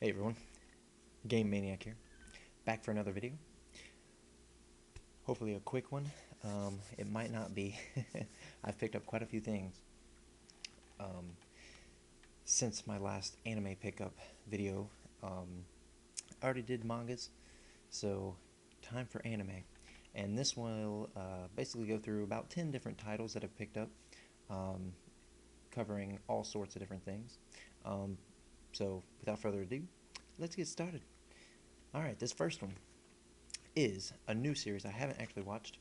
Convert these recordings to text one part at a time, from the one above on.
Hey everyone, Game Maniac here, back for another video. Hopefully a quick one. It might not be. I've picked up quite a few things um, since my last anime pickup video. I already did mangas, so time for anime. And this one will basically go through about 10 different titles that I've picked up, um, covering all sorts of different things. Um, so without further ado, let's get started. Alright, this first one is a new series I haven't actually watched.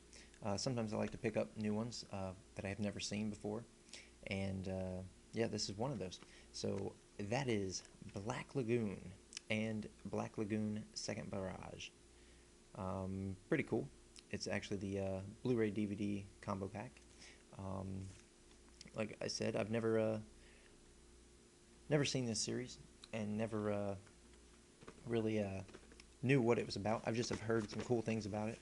Sometimes I like to pick up new ones that I have never seen before, and yeah, this is one of those. So that is Black Lagoon and Black Lagoon Second Barrage. Pretty cool. It's actually the Blu-ray DVD combo pack. Um, like I said, I've never seen this series and never really knew what it was about. I've just have heard some cool things about it,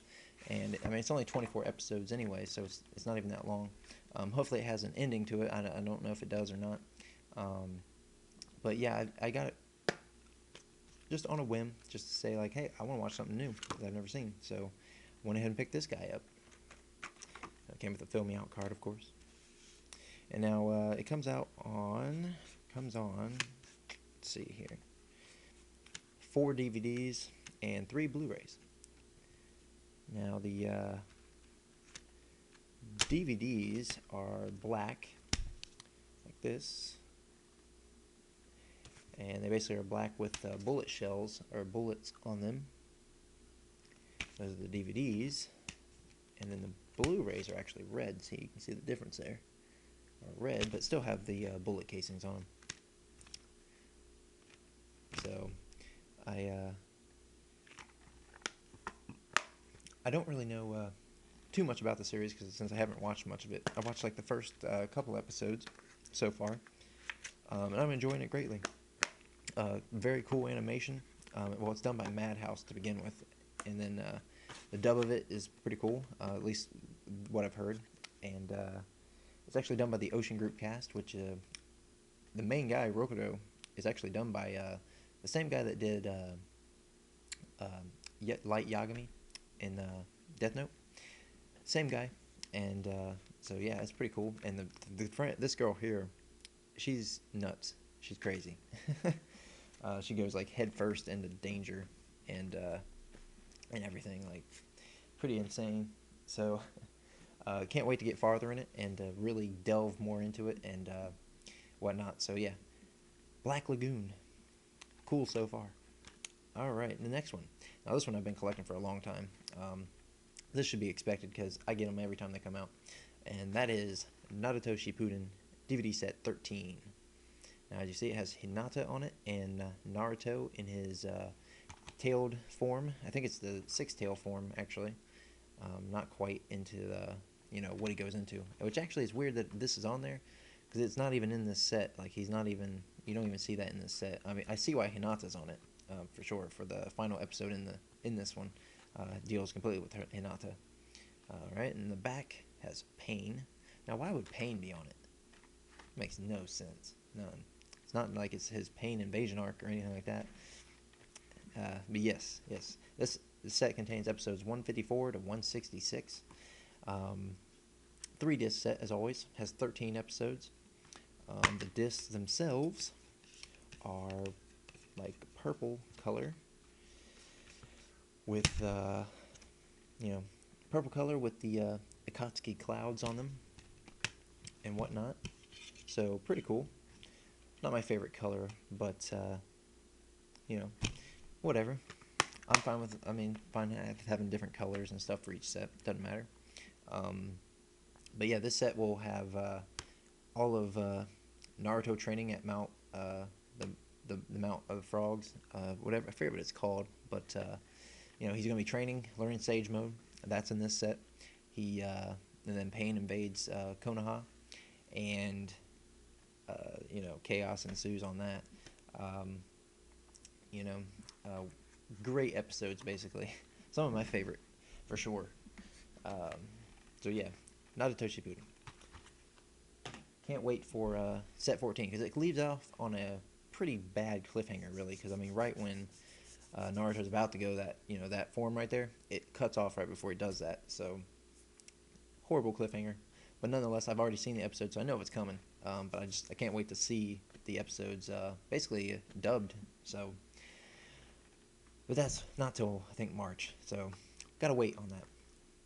and I mean it's only 24 episodes anyway, so it's not even that long. Hopefully it has an ending to it. I don't know if it does or not, but yeah, I got it just on a whim, just to say like, hey, I want to watch something new that I've never seen. So went ahead and picked this guy up. It came with a fill me out card, of course, and now it comes on. Let's see here. 4 DVDs and 3 Blu-rays. Now the DVDs are black, like this, and they basically are black with bullet shells or bullets on them. Those are the DVDs, and then the Blu-rays are actually red, so you can see the difference there. Are red, but still have the bullet casings on them. So I don't really know too much about the series because since I haven't watched much of it. I watched like the first couple episodes so far, and I'm enjoying it greatly. Very cool animation. Well, it's done by Madhouse to begin with, and then the dub of it is pretty cool, at least what I've heard. And it's actually done by the Ocean Group cast, which the main guy, Rokudo, is actually done by the same guy that did Light Yagami in Death Note. Same guy, and so yeah, it's pretty cool. And this girl here, she's nuts. She's crazy. She goes like head first into danger and everything, like pretty insane. So can't wait to get farther in it and really delve more into it and whatnot. So yeah, Black Lagoon, cool so far. All right, the next one. Now this one I've been collecting for a long time. This should be expected because I get them every time they come out, and that is Naruto Shippuden DVD set 13. Now, as you see, it has Hinata on it and Naruto in his tailed form. I think it's the 6-tail form, actually. Not quite into the, what he goes into. Which actually is weird that this is on there, because it's not even in this set. Like, he's not even, you don't even see that in this set. I mean, I see why Hinata's on it, for sure, for the final episode in this one. Deals completely with Hinata. Alright, and the back has Pain. Now, why would Pain be on it? Makes no sense. None. It's not like it's his Pain invasion arc or anything like that. But yes. This set contains episodes 154 to 166. 3-disc set, as always, has 13 episodes. The discs themselves are like purple color with purple color with the Akatsuki clouds on them and whatnot. So pretty cool. Not my favorite color, but whatever. I'm fine with. I mean, fine having different colors and stuff for each set. Doesn't matter. But yeah, this set will have all of Naruto training at Mount the Mount of Frogs, whatever. I forget what it's called, but he's gonna be training, learning Sage Mode. That's in this set. And then Pain invades Konoha, and chaos ensues on that. Great episodes, basically. Some of my favorite, for sure. So yeah, Naruto Shippuden. Can't wait for set 14, because it leaves off on a pretty bad cliffhanger, really, because I mean, right when Naruto's about to go that that form right there, it cuts off right before he does that. So horrible cliffhanger, but nonetheless, I've already seen the episode, so I know what's coming. But I can't wait to see the episodes basically dubbed. So, but that's not till I think March, so gotta wait on that.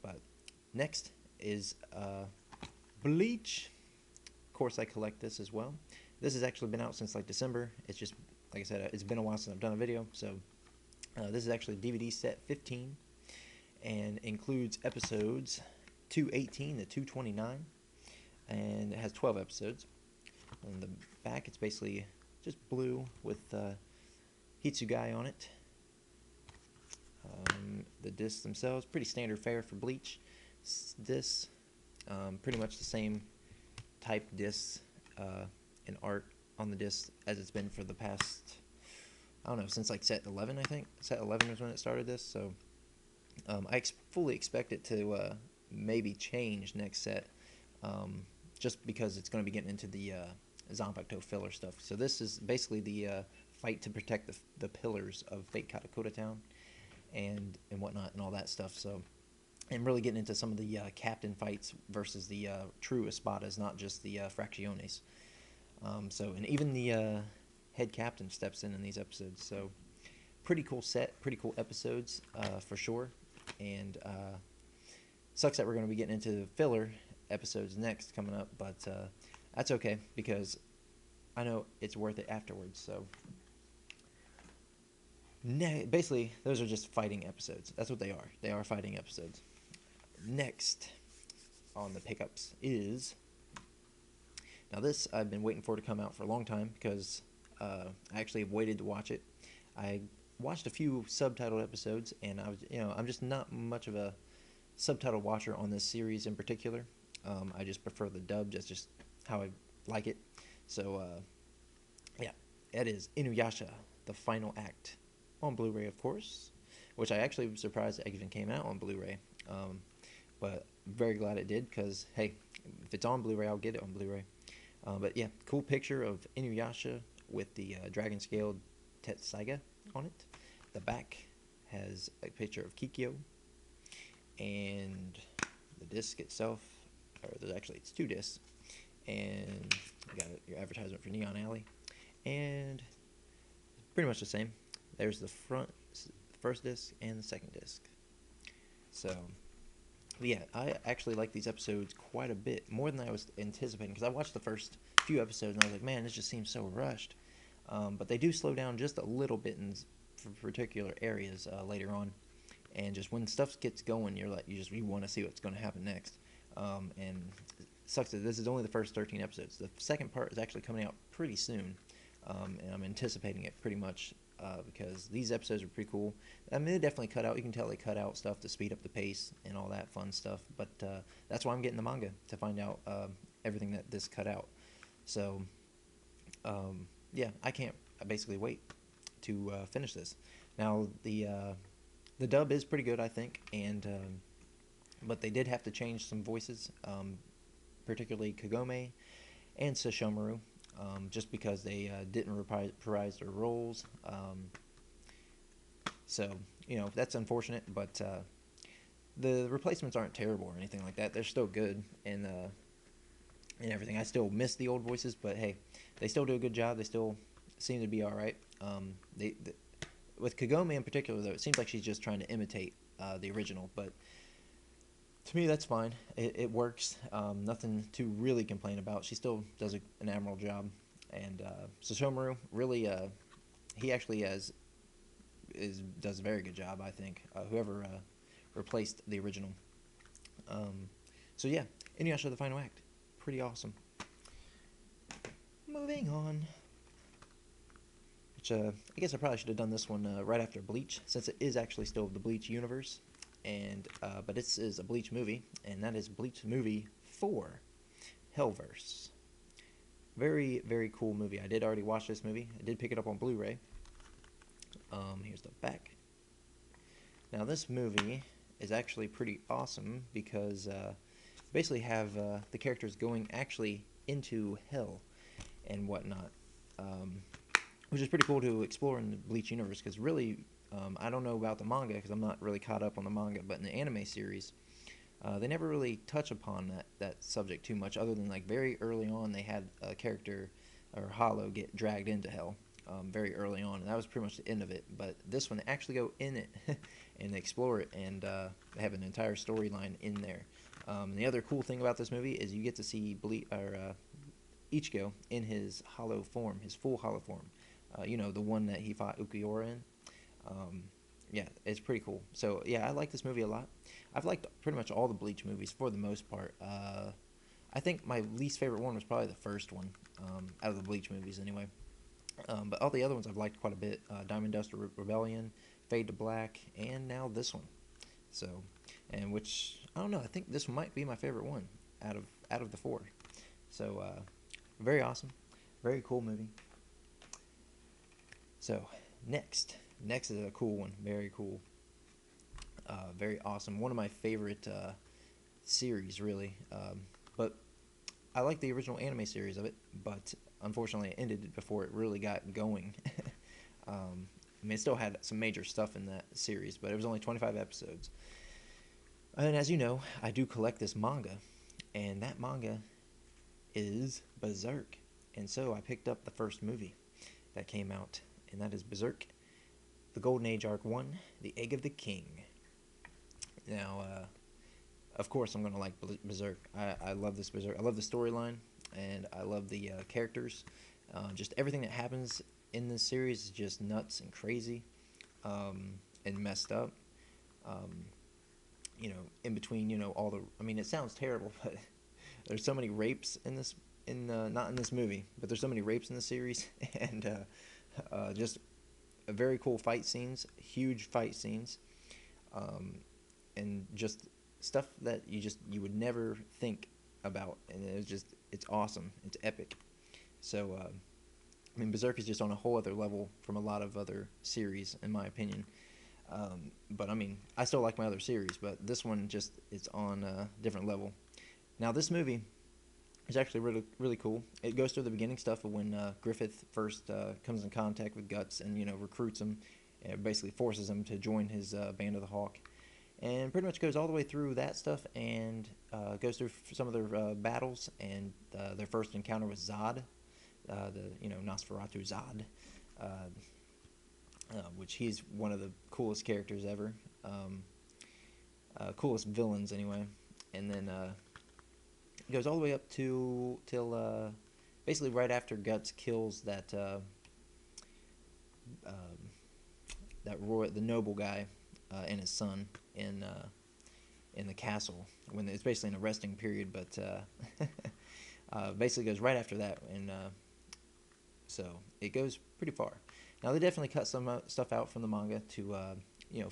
But next is Bleach. Of course, I collect this as well. This has actually been out since like December. It's just like I said, it's been a while since I've done a video, so this is actually DVD set 15 and includes episodes 218 to 229, and it has 12 episodes. On the back, it's basically just blue with Hitsugai on it. The discs themselves, pretty standard fare for Bleach. This, pretty much the same type discs and art on the disc as it's been for the past, I don't know, since like set 11, I think. Set 11 was when it started this, so I fully expect it to maybe change next set, just because it's going to be getting into the Zanpakuto filler stuff. So this is basically the fight to protect the pillars of Fate Katakura Town and whatnot and all that stuff. So, and really getting into some of the captain fights versus the true Espadas, not just the Fracciones. So, and even the head captain steps in these episodes. So, pretty cool set, pretty cool episodes for sure. And sucks that we're going to be getting into filler episodes next coming up, but that's okay because I know it's worth it afterwards. So basically, those are just fighting episodes. That's what they are. They are fighting episodes. Next on the pickups is, now this I've been waiting for to come out for a long time because I actually have waited to watch it. I watched a few subtitled episodes, and I was, I'm just not much of a subtitle watcher on this series in particular. I just prefer the dub. That's just how I like it. So, yeah, that is Inuyasha, the final act, on Blu-ray, of course, which I actually was surprised it even came out on Blu-ray. But very glad it did because, hey, if it's on Blu-ray, I'll get it on Blu-ray. But yeah, cool picture of Inuyasha with the dragon scaled Tetsaiga on it. The back has a picture of Kikyo, and the disc itself, or there's actually, it's 2 discs, and you got your advertisement for Neon Alley, and pretty much the same. There's the first disc and the second disc. So, yeah, I actually like these episodes quite a bit, more than I was anticipating, because I watched the first few episodes and I was like, man, this just seems so rushed. But they do slow down just a little bit in particular areas later on, and just when stuff gets going, you want to see what's going to happen next. And it sucks that this is only the first 13 episodes. The second part is actually coming out pretty soon, and I'm anticipating it pretty much because these episodes are pretty cool. I mean, they definitely cut out. You can tell they cut out stuff to speed up the pace and all that fun stuff. But that's why I'm getting the manga, to find out everything that this cut out. So, yeah, I basically wait to finish this. Now, the dub is pretty good, I think, and but they did have to change some voices, particularly Kagome and Sesshomaru, just because they didn't reprise their roles. So, that's unfortunate, but the replacements aren't terrible or anything like that. They're still good, and everything. I still miss the old voices, but hey, they still do a good job. They still seem to be all right. With Kagome in particular, though, it seems like she's just trying to imitate the original, but to me, that's fine. It works. Nothing to really complain about. She still does an admirable job. And Sesshomaru, really, he actually does a very good job, I think. Whoever replaced the original. So yeah, Inuyasha, the final act. Pretty awesome. Moving on. Which I guess I probably should have done this one right after Bleach, since it is actually still the Bleach universe. And but this is a Bleach movie, and that is Bleach Movie 4, Hellverse. Very, very cool movie. I did already watch this movie. I did pick it up on Blu-ray. Here's the back. Now this movie is actually pretty awesome because basically have the characters going actually into hell and whatnot. which is pretty cool to explore in the Bleach universe. Because really, I don't know about the manga because I'm not really caught up on the manga, but in the anime series, they never really touch upon that subject too much, other than like very early on they had a character or Hollow get dragged into hell very early on, and that was pretty much the end of it. But this one, they actually go in it and explore it, and they have an entire storyline in there. The other cool thing about this movie is you get to see Ichigo in his hollow form, his full hollow form. The one that he fought Ukiura in. Um, yeah, it's pretty cool. So yeah, I like this movie a lot. I've liked pretty much all the Bleach movies for the most part. I think my least favorite one was probably the first one out of the Bleach movies, anyway. But all the other ones I've liked quite a bit. Diamond Dust Rebellion, Fade to Black, and now this one. So, and which I don't know. I think this might be my favorite one out of the four. So, very awesome, very cool movie. So next is a cool one. Very cool. Very awesome. One of my favorite series, really. But I like the original anime series of it, but unfortunately, it ended before it really got going. I mean, it still had some major stuff in that series, but it was only 25 episodes. And as you know, I do collect this manga, and that manga is Berserk. And so I picked up the first movie that came out, and that is Berserk, The Golden Age Arc 1, The Egg of the King. Now, of course, I'm going to like Berserk. I love this Berserk. I love the storyline, and I love the characters. Just everything that happens in this series is just nuts and crazy and messed up. Um, in between, all the. I mean, it sounds terrible, but there's so many rapes in this. Not in this movie, but there's so many rapes in the series, and just very cool fight scenes, huge fight scenes, and just stuff that you would never think about, and it's awesome, it's epic. So I mean, Berserk is just on a whole other level from a lot of other series, in my opinion. But I mean, I still like my other series, but this one just it's on a different level. Now, this movie is actually really really cool. It goes through the beginning stuff of when Griffith first comes in contact with Guts and recruits him, and basically forces him to join his Band of the Hawk, and pretty much goes all the way through that stuff and goes through some of their battles and their first encounter with Zod, the Nosferatu Zod, which he's one of the coolest characters ever, coolest villains anyway, and then it goes all the way up to till basically right after Guts kills the noble guy and his son in the castle when it's basically an arresting period, but basically goes right after that, and so it goes pretty far. Now they definitely cut some stuff out from the manga to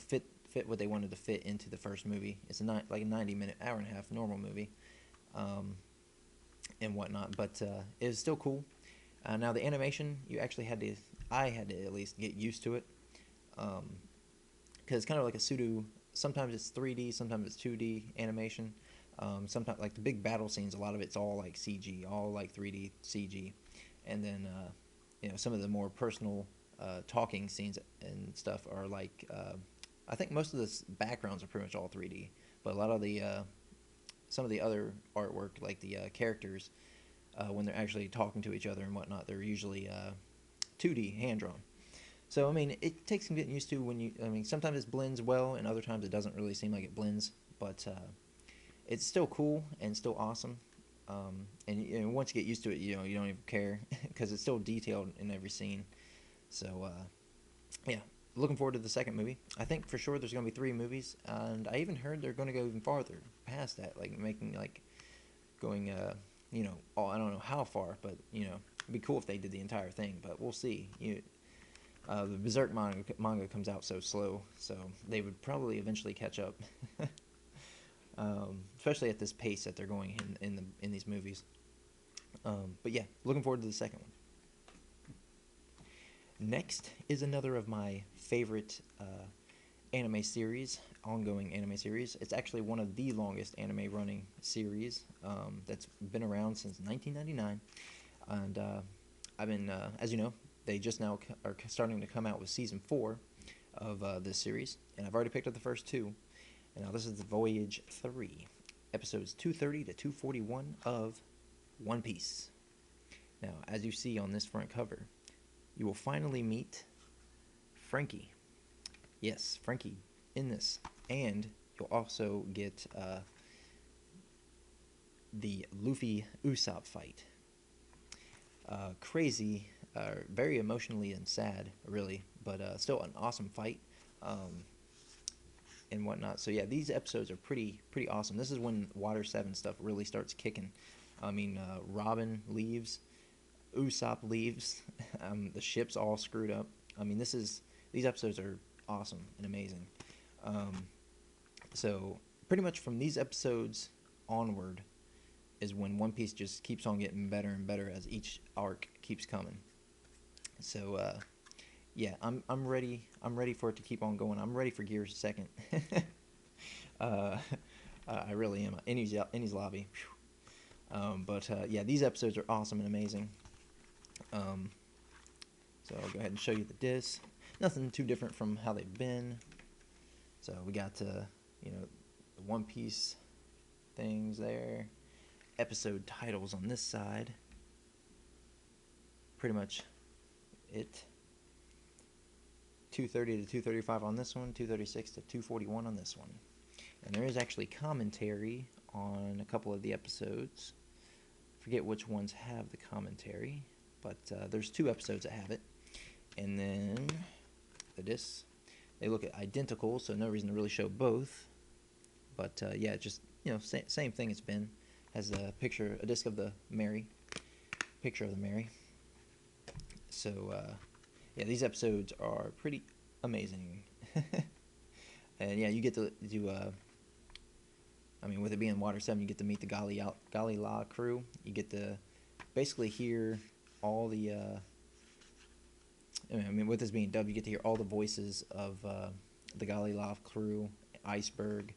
fit what they wanted to fit into the first movie. It's like a 90-minute, hour and a half normal movie, and whatnot, but it was still cool. Now the animation, I had to at least get used to it, because it's kind of like a pseudo. Sometimes it's 3D, sometimes it's 2D animation. Sometimes like the big battle scenes, a lot of it's all like CG, all like 3D CG, and then some of the more personal talking scenes and stuff are like I think most of the backgrounds are pretty much all 3D, but a lot of the some of the other artwork, like the characters, when they're actually talking to each other and whatnot, they're usually 2D hand drawn. So I mean, it takes some getting used to I mean, sometimes it blends well, and other times it doesn't really seem like it blends. But it's still cool and still awesome. And once you get used to it, you don't even care because it's still detailed in every scene. So yeah, looking forward to the second movie. I think for sure there's going to be 3 movies, and I even heard they're going to go even farther past that, like making going I don't know how far, but it'd be cool if they did the entire thing. But we'll see. The Berserk manga comes out so slow, so they would probably eventually catch up, especially at this pace that they're going in these movies. But yeah, looking forward to the second one. Next is another of my favorite anime series, ongoing anime series. It's actually one of the longest anime running series that's been around since 1999, and I've been, as you know, they just now are starting to come out with season 4 of this series, and I've already picked up the first 2. And now this is the Voyage 3, episodes 230 to 241 of One Piece. Now, as you see on this front cover, you will finally meet Frankie. Yes, Frankie in this. And you'll also get the Luffy Usopp fight. Crazy, very emotionally and sad, really, but still an awesome fight. And whatnot. So yeah, these episodes are pretty awesome. This is when Water 7 stuff really starts kicking. I mean, Robin leaves, Usopp leaves, the ship's all screwed up. I mean, these episodes are awesome and amazing. So pretty much from these episodes onward is when One Piece just keeps on getting better and better as each arc keeps coming. So yeah, I'm ready. I'm ready for it to keep on going. I'm ready for Gears 2nd. I really am. Enies lobby. But yeah, these episodes are awesome and amazing. So I'll go ahead and show you the disc. Nothing too different from how they've been. So we got the One Piece things there. Episode titles on this side. Pretty much it. 230 to 235 on this one, 236 to 241 on this one. And there is actually commentary on a couple of the episodes. Forget which ones have the commentary, but there's 2 episodes that have it. And then the discs, they look identical, so no reason to really show both. But yeah, just same thing it's been. Has a disc of the Mary, picture of the Mary. So yeah, these episodes are pretty amazing. And yeah, you get to do I mean, with it being Water 7, you get to meet the Galila crew. You get to basically hear all the I mean, with this being dubbed, you get to hear all the voices of the Galila crew, Iceberg,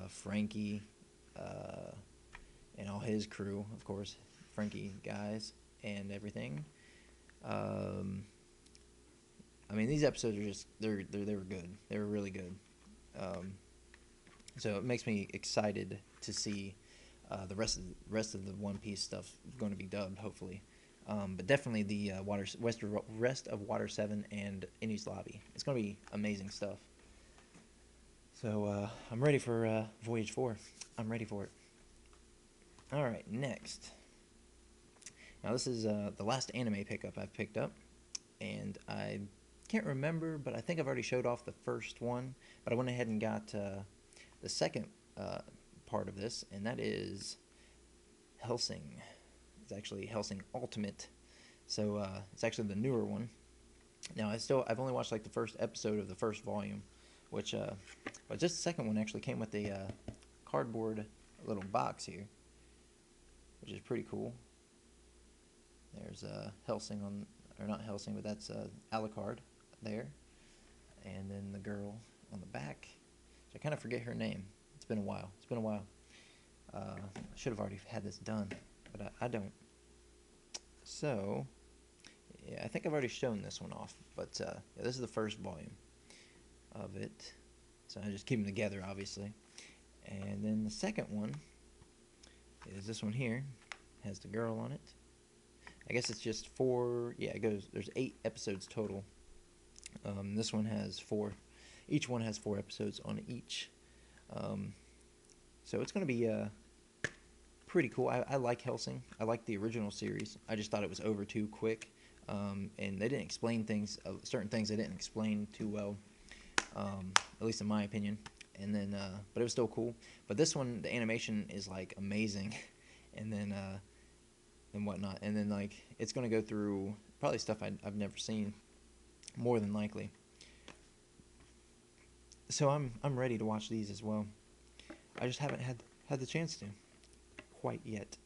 Frankie, and all his crew, of course, Frankie guys and everything. I mean, these episodes are just they were good. They were really good. So it makes me excited to see the rest of the One Piece stuff going to be dubbed, hopefully. But definitely the rest of Water 7 and Enies Lobby. It's going to be amazing stuff. So I'm ready for Voyage 4. I'm ready for it. All right, next. Now this is the last anime pickup I've picked up, and I can't remember, but I think I've already showed off the first one. But I went ahead and got the second part of this, and that is Helsing. It's actually Helsing Ultimate, so it's actually the newer one. Now I've only watched like the first episode of the first volume, which but just the second one actually came with a cardboard little box here, which is pretty cool. There's Helsing on, or not Helsing, but that's Alucard there, and then the girl on the back. So I kind of forget her name. It's been a while. I should have already had this done, but I don't. So yeah, I think I've already shown this one off, but yeah, this is the first volume of it. So I just keep them together, obviously. And then the second one is this one here. Has the girl on it. I guess it's just 4. Yeah, it goes. There's 8 episodes total. This one has 4. Each one has 4 episodes on each. So it's going to be pretty cool. I like Helsing. I like the original series. I just thought it was over too quick, and they didn't explain things. Certain things they didn't explain too well, at least in my opinion. And then, but it was still cool. But this one, the animation is like amazing, and then and whatnot. And then like it's going to go through probably stuff I've never seen, more than likely. So I'm ready to watch these as well. I just haven't had the chance to quite yet.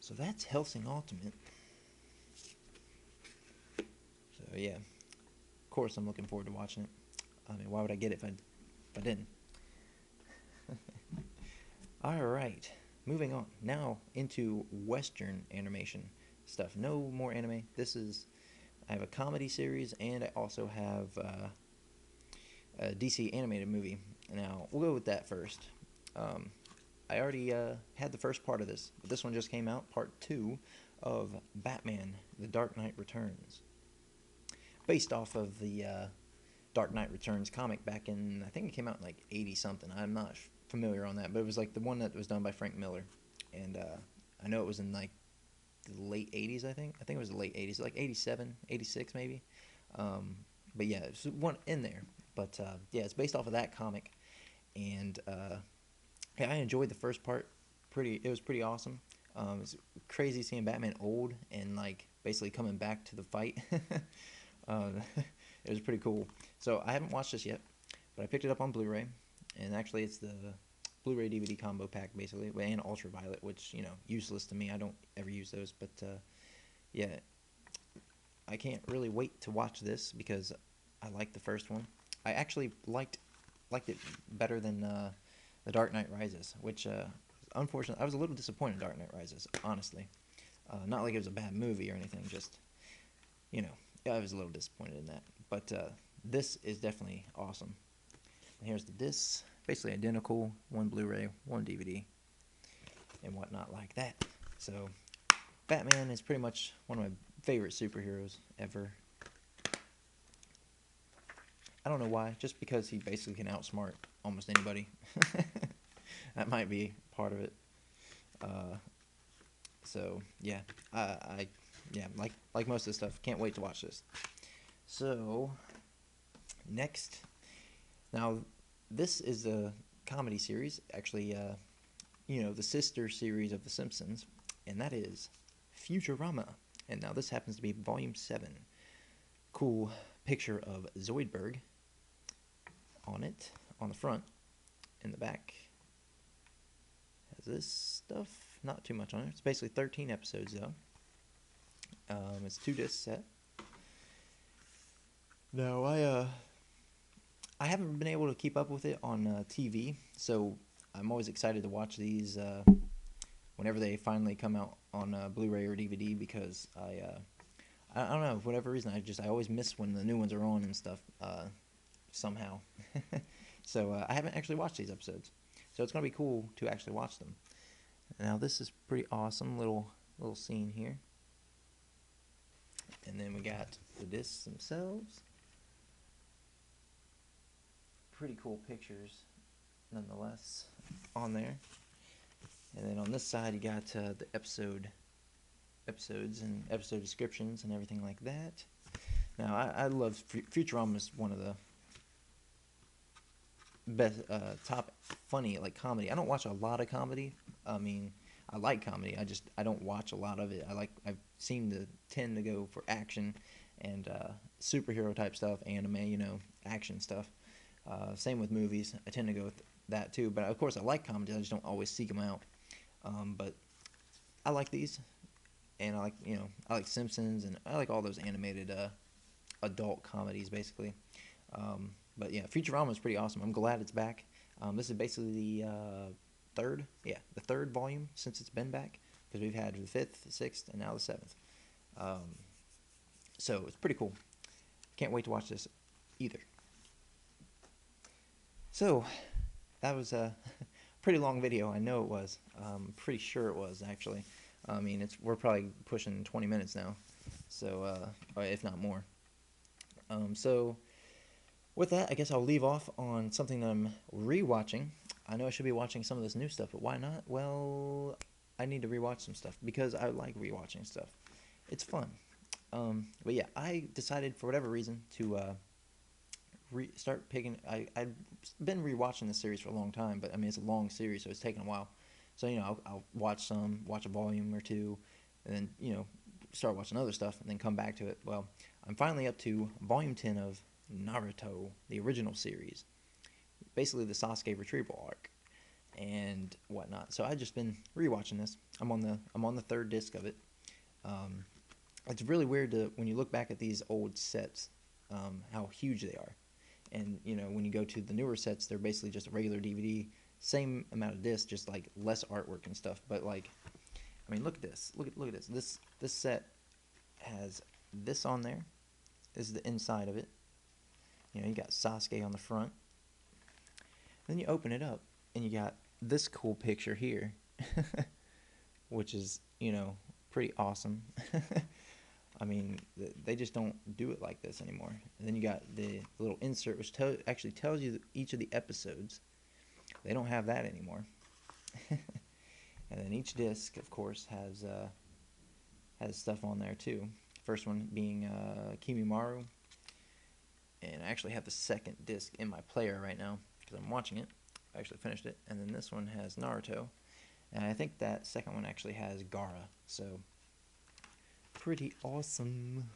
So that's Helsing Ultimate. So yeah, of course I'm looking forward to watching it. I mean, why would I get it if I didn't? All right, moving on now into Western animation. stuff. No more anime. I have a comedy series, and I also have a DC animated movie. Now we'll go with that first. Um, I already had the first part of this, but this one just came out, part 2 of Batman: The Dark Knight Returns, based off of the Dark Knight Returns comic back in, I think it came out in like 80 something. I'm not familiar on that, but it was like the one that was done by Frank Miller, and I know it was in like the late 80s. I think it was the late 80s, like 87, 86 maybe. But yeah, it's one in there. But yeah, it's based off of that comic, and yeah, I enjoyed the first part. It was pretty awesome. It's crazy seeing Batman old and like basically coming back to the fight. uh, it was pretty cool. So I haven't watched this yet, but I picked it up on Blu-ray, and actually it's the Blu-ray DVD combo pack basically, and Ultraviolet, which useless to me. I don't ever use those, but yeah, I can't really wait to watch this because I like the first one. I actually liked it better than The Dark Knight Rises, which unfortunately I was a little disappointed in Dark Knight Rises, honestly. Not like it was a bad movie or anything, just I was a little disappointed in that. But this is definitely awesome. And here's the discs, basically identical, one Blu-ray, one DVD, and whatnot like that. So Batman is pretty much one of my favorite superheroes ever. I don't know why, just because he basically can outsmart almost anybody. That might be part of it. So yeah, yeah, like most of the stuff, can't wait to watch this. So next, now this is a comedy series, actually, the sister series of The Simpsons, and that is Futurama. And now this happens to be Volume 7. Cool picture of Zoidberg on it, on the front. In the back has this stuff, not too much on it. It's basically 13 episodes though. It's 2 disc set. Now I haven't been able to keep up with it on TV, so I'm always excited to watch these whenever they finally come out on Blu-ray or DVD, because I don't know, for whatever reason I always miss when the new ones are on and stuff, somehow. So I haven't actually watched these episodes, so it's gonna be cool to actually watch them. Now this is pretty awesome little scene here, and then we got the discs themselves. Pretty cool pictures nonetheless on there. And then on this side you got the episodes and episode descriptions and everything like that. Now I love Futurama. Is one of the best top funny, like, comedy. I don't watch a lot of comedy. I mean, I like comedy, I don't watch a lot of it. I seem to tend to go for action and superhero type stuff, anime, action stuff. Same with movies, I tend to go with that too, but of course I like comedy, I just don't always seek them out. But I like these, and I like Simpsons, and I like all those animated adult comedies basically. But yeah, Futurama is pretty awesome. I'm glad it's back. This is basically the third volume since it's been back, because we've had the 5th, the 6th, and now the 7th. So it's pretty cool. Can't wait to watch this either. So that was a pretty long video. I know it was. I'm pretty sure it was, actually. I mean, we're probably pushing 20 minutes now, so or if not more. So with that, I guess I'll leave off on something that I'm rewatching. I know I should be watching some of this new stuff, but why not? Well, I need to rewatch some stuff because I like rewatching stuff. It's fun. But yeah, I decided for whatever reason to start picking. I've been rewatching this series for a long time, but I mean it's a long series, so it's taken a while. So I'll watch a volume or two, and then start watching other stuff, and then come back to it. Well, I'm finally up to volume 10 of Naruto, the original series, basically the Sasuke retrieval arc and whatnot. So I've just been rewatching this. I'm on the 3rd disc of it. It's really weird when you look back at these old sets, how huge they are. And when you go to the newer sets, they're basically just a regular DVD, same amount of discs, just like less artwork and stuff. But like, I mean, look at this. Look at this. This set has this on there. This is the inside of it. You know, you got Sasuke on the front. Then you open it up, and you got this cool picture here, which is, you know, pretty awesome. I mean, they just don't do it like this anymore. And then you got the little insert, which actually tells you each of the episodes. They don't have that anymore. And then each disc, of course, has stuff on there too. First one being Kimimaru, and I actually have the second disc in my player right now because I'm watching it. I actually finished it. And then this one has Naruto, and I think that second one actually has Gaara. So pretty awesome.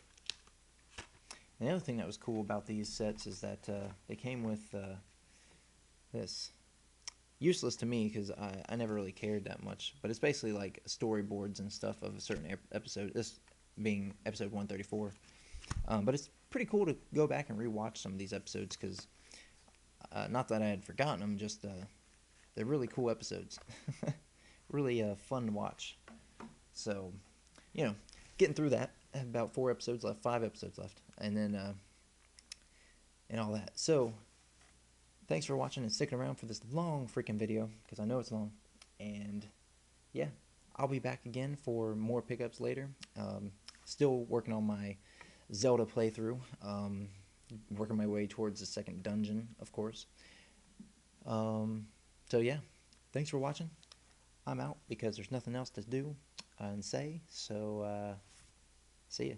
And the other thing that was cool about these sets is that they came with this. Useless to me because I never really cared that much, but it's basically like storyboards and stuff of a certain episode, this being episode 134. But it's pretty cool to go back and rewatch some of these episodes because not that I had forgotten them, just they're really cool episodes. Really fun to watch. So, you know, getting through that. I have about 4 episodes left, 5 episodes left, and then and all that. So thanks for watching and sticking around for this long freaking video, because I know it's long. And yeah, I'll be back again for more pickups later. Still working on my Zelda playthrough. Working my way towards the second dungeon, of course. So yeah, thanks for watching. I'm out because there's nothing else to do and say. So see ya.